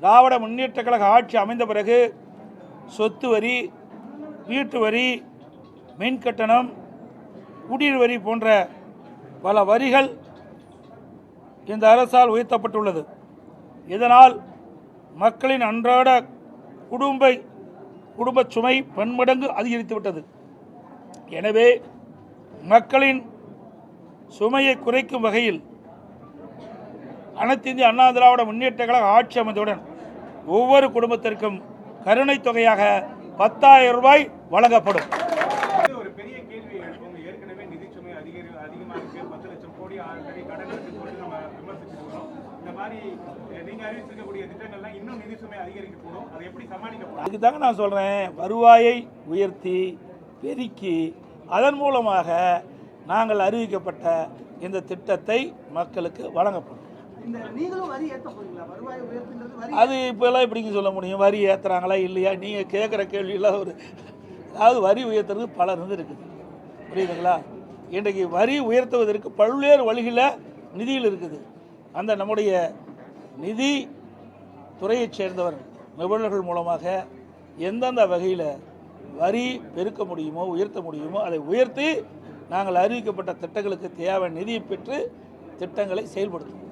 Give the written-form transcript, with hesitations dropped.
திராவிட முன்னேற்றக் கழக ஆட்சி அமைந்த பிறகு சொத்து வரி, வீட்டு வரி, மின் கட்டணம், குடிநீர் வரி போன்ற பல வரிகள் இந்த அரசால் உயர்த்தப்பட்டுள்ளது. இதனால் மக்களின் அன்றாட குடும்ப சுமை பன்மடங்கு அதிகரித்துவிட்டது. எனவே மக்களின் சுமையை குறைக்கும் வகையில் அனைத்து இந்திய அண்ணா திராவிட முன்னேற்ற கழக ஆட்சி அமைந்தவுடன் ஒவ்வொரு குடும்பத்திற்கும் கருணை தொகையாக 10,000 ரூபாய் வழங்கப்படும். ஒரு பெரிய கேள்வி எழுப்பும். ஏற்கனவே நிதி சுமை அதிகமாக இருக்கு. 10 லட்சம் கோடி ஆல்ரெடி கடன் இருக்குன்னு சொல்லி நம்ம விமர்சிச்சிருக்கிறோம். இந்த மாதிரி நீங்க அறிவிச்சிருக்கக்கூடிய திட்டங்கள்லாம் இன்னும் நிதி சுமை அதிகரிக்கக்கூடும். அதை எப்படி சமாளிக்கப்படும்? அதுக்கு தாங்க நான் சொல்றேன், வருவாயை உயர்த்தி பெருக்கி அதன் மூலமாக நாங்கள் அறிவிக்கப்பட்ட இந்த திட்டத்தை மக்களுக்கு வழங்கப்படும். அது இப்போல்லாம் எப்படிங்க சொல்ல முடியும்? வரி ஏற்றுறாங்களா இல்லையா? நீங்கள் கேட்குற கேள்வியெல்லாம் அதாவது வரி உயர்த்துறது பல இருக்குது, புரியுதுங்களா? இன்றைக்கு வரி உயர்த்துவதற்கு பல்வேறு வழிகளில் நிதியில் இருக்குது. அந்த நம்முடைய நிதி துறையைச் சேர்ந்தவர் நிபுணர்கள் மூலமாக எந்தெந்த வகையில் வரி பெருக்க முடியுமோ உயர்த்த முடியுமோ அதை உயர்த்தி நாங்கள் அறிவிக்கப்பட்ட திட்டங்களுக்கு தேவையான நிதியை பெற்று திட்டங்களை செயல்படுத்துவோம்.